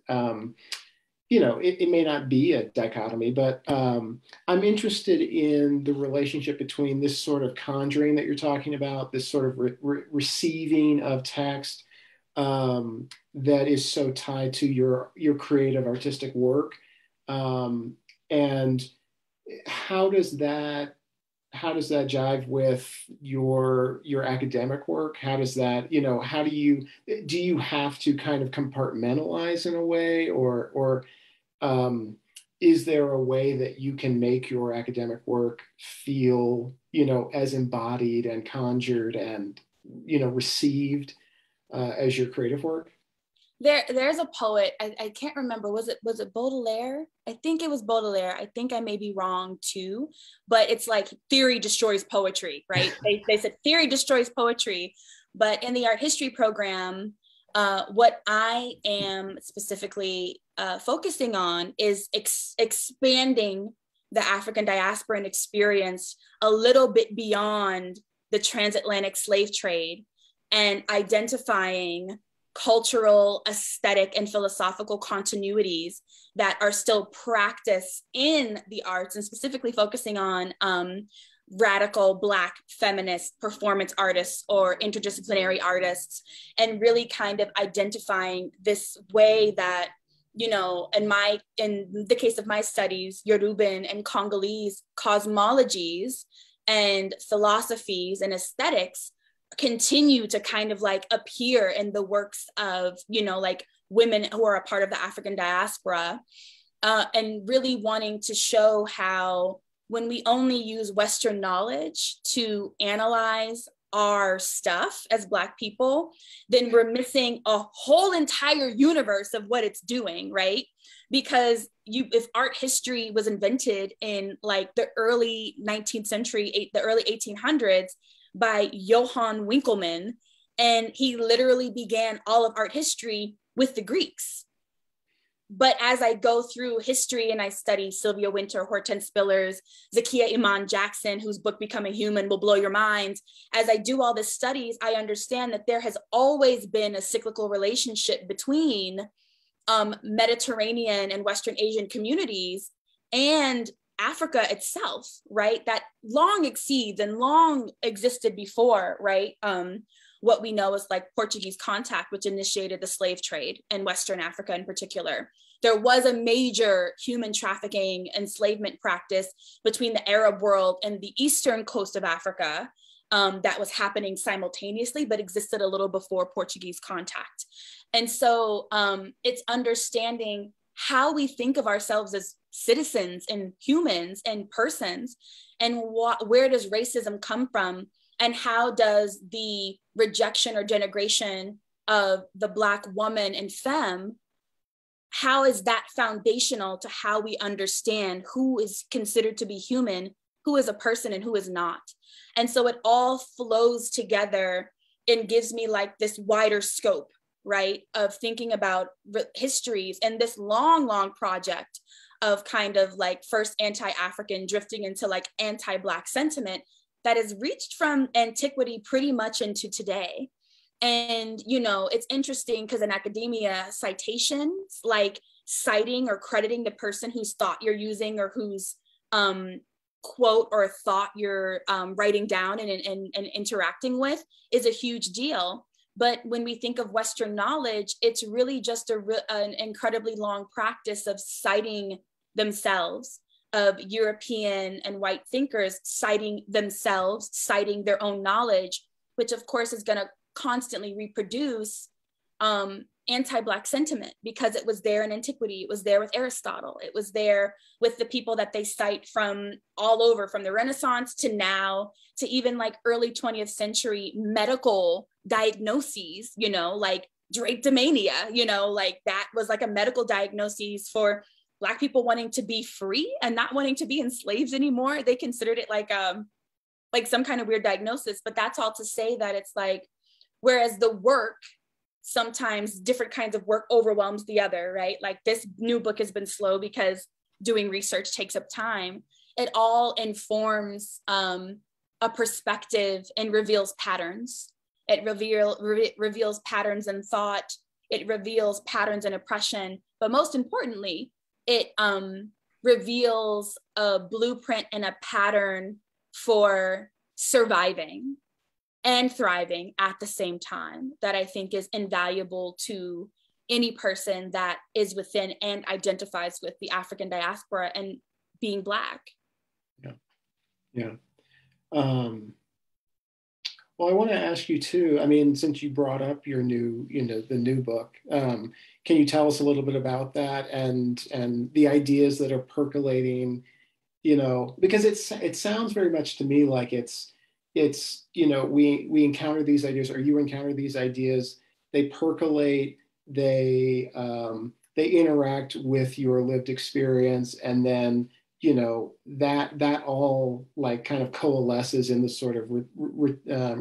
You know, it may not be a dichotomy, but I'm interested in the relationship between this sort of conjuring that you're talking about, this sort of receiving of text, that is so tied to your creative artistic work, and how does that how does that jive with your academic work? How does that, you know, how do you have to kind of compartmentalize in a way, or um, is there a way that you can make your academic work feel, you know, as embodied and conjured and, you know, received as your creative work? There's a poet, I can't remember, was it Baudelaire? I think it was Baudelaire. I think I may be wrong too, but it's like theory destroys poetry, right? They said theory destroys poetry, but in the art history program, what I am specifically focusing on is expanding the African diaspora and experience a little bit beyond the transatlantic slave trade, and identifying cultural, aesthetic, and philosophical continuities that are still practiced in the arts, and specifically focusing on radical Black feminist performance artists or interdisciplinary artists, and really kind of identifying this way that, you know, in the case of my studies, Yoruban and Congolese cosmologies and philosophies and aesthetics continue to kind of like appear in the works of, you know, like women who are a part of the African diaspora, and really wanting to show how when we only use Western knowledge to analyze our stuff as Black people, then we're missing a whole entire universe of what it's doing, right? Because if art history was invented in like the early 19th century, the early 1800s, by Johann Winkelmann, and he literally began all of art history with the Greeks. But as I go through history and I study Sylvia Wynter, Hortense Spillers, Zakiya Iman Jackson, whose book Becoming Human will blow your mind, as I do all this studies, I understand that there has always been a cyclical relationship between Mediterranean and Western Asian communities and Africa itself, right? That long exceeds and long existed before, right? What we know is like Portuguese contact, which initiated the slave trade in Western Africa in particular. There was a major human trafficking enslavement practice between the Arab world and the eastern coast of Africa that was happening simultaneously, but existed a little before Portuguese contact. And so it's understanding how we think of ourselves as citizens and humans and persons, and where does racism come from, and how does the rejection or denigration of the Black woman and femme, how is that foundational to how we understand who is considered to be human, who is a person and who is not. And so it all flows together and gives me like this wider scope, right, of thinking about histories and this long project of kind of like first anti-African drifting into like anti-Black sentiment that has reached from antiquity pretty much into today. And, you know, it's interesting because in academia, citations, like citing or crediting the person whose thought you're using or whose quote or thought you're writing down and interacting with is a huge deal. But when we think of Western knowledge, it's really just an incredibly long practice of citing themselves, of European and white thinkers citing themselves, citing their own knowledge, which of course is going to constantly reproduce anti-Black sentiment, because it was there in antiquity, it was there with Aristotle, it was there with the people that they cite from all over, from the Renaissance to now, to even like early 20th century medical diagnoses, you know, like drapetomania, you know, like that was like a medical diagnosis for Black people wanting to be free and not wanting to be enslaved anymore. They considered it like some kind of weird diagnosis, but that's all to say that it's like, whereas the work, sometimes different kinds of work overwhelms the other, right? Like this new book has been slow because doing research takes up time. It all informs a perspective and reveals patterns. It reveals patterns in thought. It reveals patterns in oppression. But most importantly, it reveals a blueprint and a pattern for surviving and thriving at the same time that I think is invaluable to any person that is within and identifies with the African diaspora and being Black. Yeah, yeah. Um, well, I want to ask you too. I mean, since you brought up your new, the new book, can you tell us a little bit about that and the ideas that are percolating? Because it sounds very much to me like we encounter these ideas, or you encounter these ideas, they percolate, they interact with your lived experience, and then that all like kind of coalesces in the sort of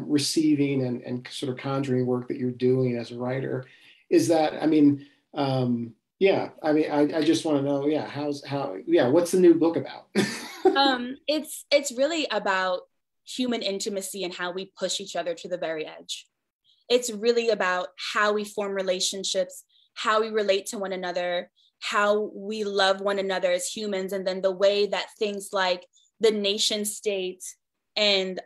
receiving and sort of conjuring work that you're doing as a writer. Is that, I mean, yeah, I mean, I just want to know, yeah, what's the new book about? It's really about human intimacy and how we push each other to the very edge. It's really about how we form relationships, how we relate to one another, how we love one another as humans, and then the way that things like the nation state and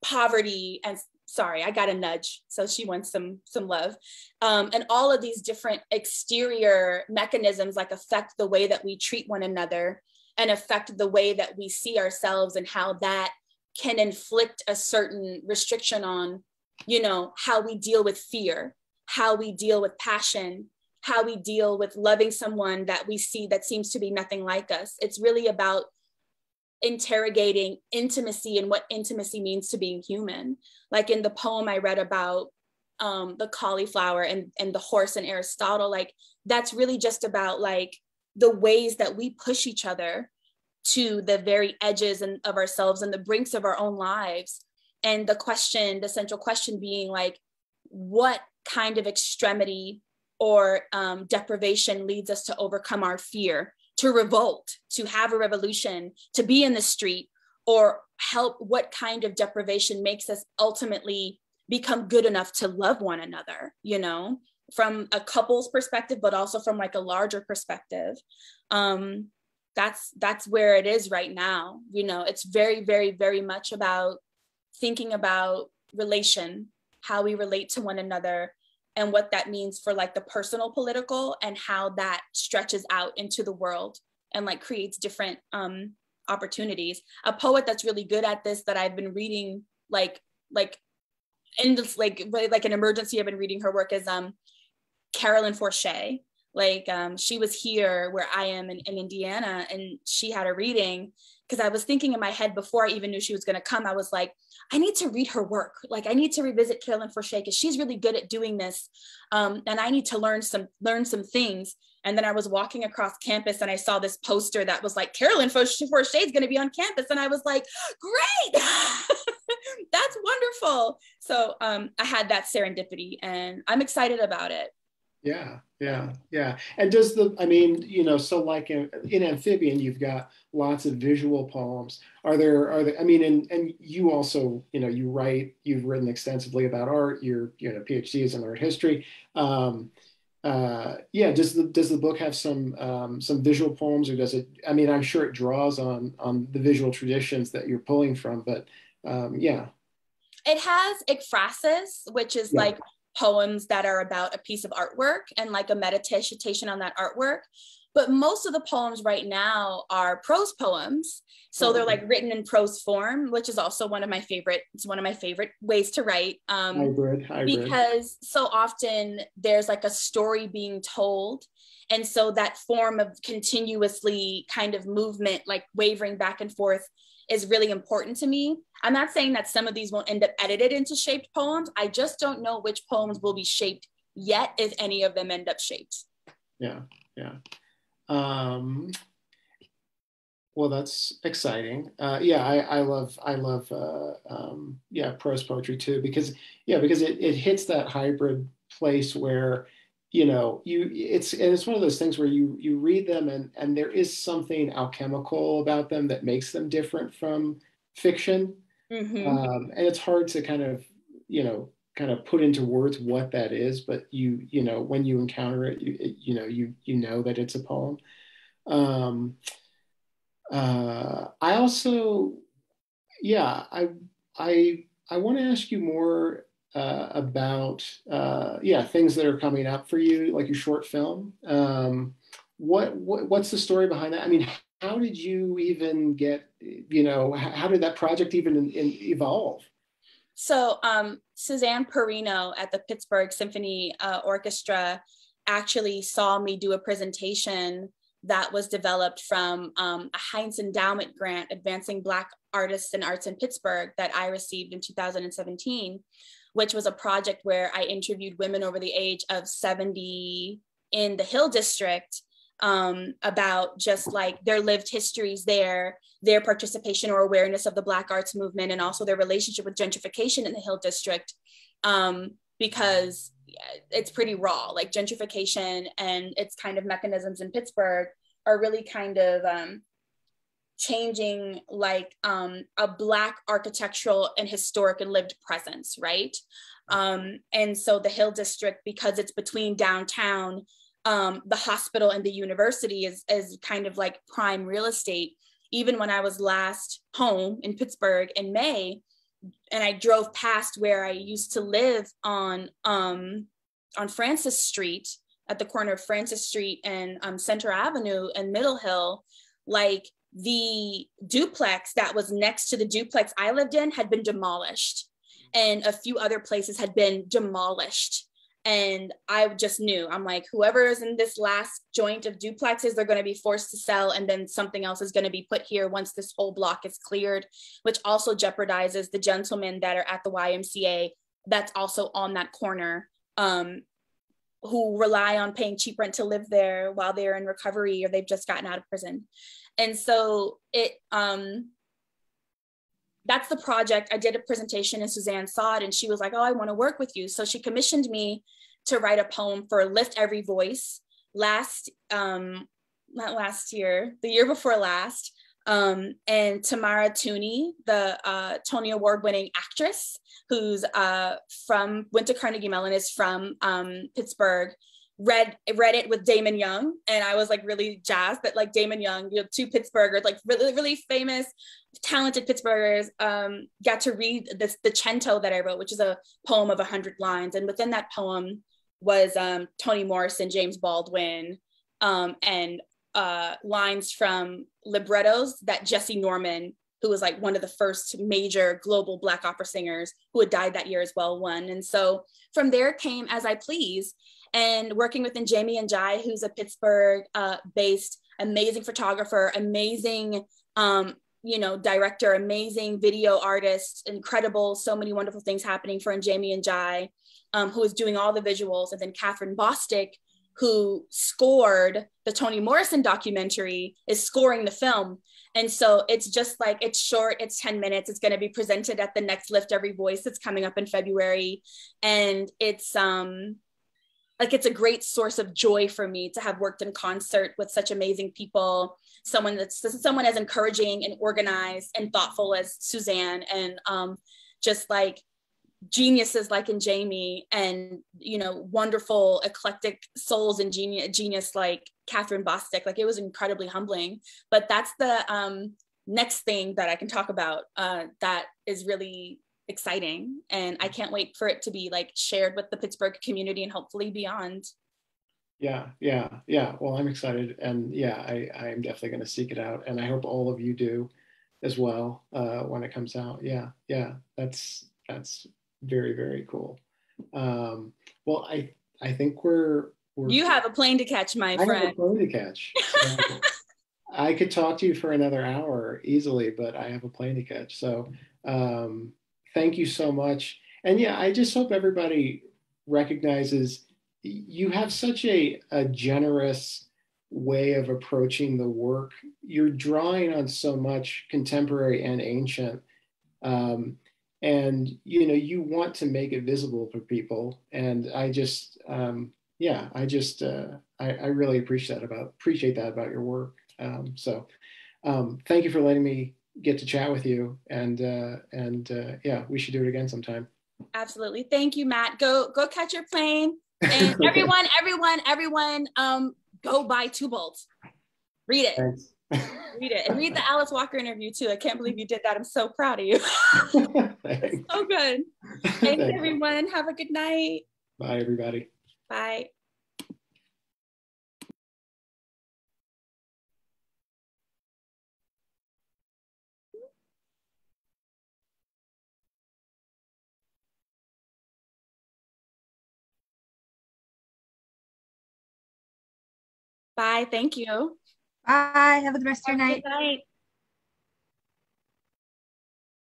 poverty, and sorry, I got a nudge, so she wants some love, and all of these different exterior mechanisms like affect the way that we treat one another and affect the way that we see ourselves, and how that can inflict a certain restriction on how we deal with fear, how we deal with passion, how we deal with loving someone that we see that seems to be nothing like us. It's really about interrogating intimacy and what intimacy means to being human. Like in the poem I read about the cauliflower and the horse and Aristotle, like that's really just about like the ways that we push each other to the very edges of ourselves and the brinks of our own lives. And the central question being like, what kind of extremity or deprivation leads us to overcome our fear, to revolt, to have a revolution, to be in the street, or help? What kind of deprivation makes us ultimately become good enough to love one another, from a couple's perspective, but also from like a larger perspective. That's where it is right now. It's very, very, very much about thinking about relation, how we relate to one another, and what that means for like the personal political, and how that stretches out into the world and like creates different opportunities. A poet that's really good at this that I've been reading, like in this like an emergency, I've been reading her work, is Carolyn Forche. Like she was here where I am in Indiana, and she had a reading, because I was thinking in my head before I even knew she was going to come, I was like, I need to read her work. Like I need to revisit Carolyn Forche because she's really good at doing this. And I need to learn some things. And then I was walking across campus and I saw this poster that was like, Carolyn Forche is going to be on campus. And I was like, great, that's wonderful. So I had that serendipity and I'm excited about it. Yeah. And so like in Amphibian, you've got lots of visual poems. Are there, I mean, and you also, you've written extensively about art. Your, PhD is in art history. Does the book have some visual poems, or does it, I mean, I'm sure it draws on the visual traditions that you're pulling from, but yeah. It has ekphrasis, which is like poems that are about a piece of artwork and like a meditation on that artwork. But most of the poems right now are prose poems. So they're like written in prose form, which is also one of my favorite ways to write. Hybrid. Because so often there's like a story being told. And so that form of continuously kind of movement, like wavering back and forth, is really important to me. I'm not saying that some of these won't end up edited into shaped poems. I just don't know which poems will be shaped yet, if any of them end up shaped. Yeah. Well, that's exciting. I love prose poetry too, because it hits that hybrid place where it's one of those things where you read them and there is something alchemical about them that makes them different from fiction. And it's hard to kind of put into words what that is, but when you encounter it, you know that it's a poem. I also, I want to ask you more about things that are coming up for you, like your short film. What's the story behind that? I mean, how did you even get how did that project even evolve? So Suzanne Perino at the Pittsburgh Symphony Orchestra actually saw me do a presentation that was developed from a Heinz Endowment grant advancing Black artists and arts in Pittsburgh that I received in 2017, which was a project where I interviewed women over the age of 70 in the Hill District about just like their lived histories there, their participation or awareness of the Black arts movement, and also their relationship with gentrification in the Hill District, because it's pretty raw. Like gentrification and its kind of mechanisms in Pittsburgh are really kind of changing like a Black architectural and historic and lived presence, right? And so the Hill District, because it's between downtown, the hospital and the university is kind of like prime real estate. Even when I was last home in Pittsburgh in May, and I drove past where I used to live on Francis Street, at the corner of Francis Street and Center Avenue and Middle Hill, like the duplex that was next to the duplex I lived in had been demolished, and a few other places had been demolished. And I just knew, I'm like, whoever is in this last joint of duplexes, they're going to be forced to sell, and then something else is going to be put here once this whole block is cleared, which also jeopardizes the gentlemen that are at the YMCA that's also on that corner, who rely on paying cheap rent to live there while they're in recovery or they've just gotten out of prison. And so that's the project. I did a presentation and Suzanne saw it and she was like, oh, I want to work with you. So she commissioned me to write a poem for Lift Every Voice not last year, the year before last. And Tamara Tooney, the Tony Award winning actress who's went to Carnegie Mellon, is from Pittsburgh, read it with Damon Young. And I was like really jazzed that like Damon Young, two Pittsburghers, like really, really famous, talented Pittsburghers, got to read the Cento that I wrote, which is a poem of 100 lines. And within that poem was Toni Morrison, James Baldwin, and lines from librettos that Jesse Norman, who was like one of the first major global Black opera singers who had died that year as well, won. And so from there came As I Please, and working with Jamie and Jai, who's a Pittsburgh based amazing photographer, amazing director, amazing video artist, incredible, so many wonderful things happening for Jamie and Jai, who is doing all the visuals, and then Catherine Bostick, who scored the Toni Morrison documentary, is scoring the film. And so it's just like, it's short, it's 10 minutes. It's going to be presented at the next Lift Every Voice that's coming up in February. And it's it's a great source of joy for me to have worked in concert with such amazing people, someone as encouraging and organized and thoughtful as Suzanne, and just like geniuses like in Jamie, and wonderful eclectic souls and genius like Catherine Bostick. Like, it was incredibly humbling. But that's the next thing that I can talk about that is really exciting, and I can't wait for it to be like shared with the Pittsburgh community and hopefully beyond. Yeah. Well, I'm excited, and I'm definitely going to seek it out, and I hope all of you do as well when it comes out. Yeah, that's very, very cool. Well, I think we're you have a plane to catch, my friend. I have a plane to catch. So I could talk to you for another hour easily, but I have a plane to catch. So thank you so much. And I just hope everybody recognizes you have such a generous way of approaching the work. You're drawing on so much contemporary and ancient. And you want to make it visible for people, and I just I really appreciate that about your work. So thank you for letting me get to chat with you, and we should do it again sometime. Absolutely. Thank you, Matt. Go catch your plane, and okay. everyone go buy Tubalt. Read it. Thanks. Read it, and read the Alice Walker interview too. I can't believe you did that. I'm so proud of you. It's so good. Thanks, everyone. Have a good night. Bye, everybody. Bye. Bye. Thank you. Bye. Have a good rest of your Have a night. good night.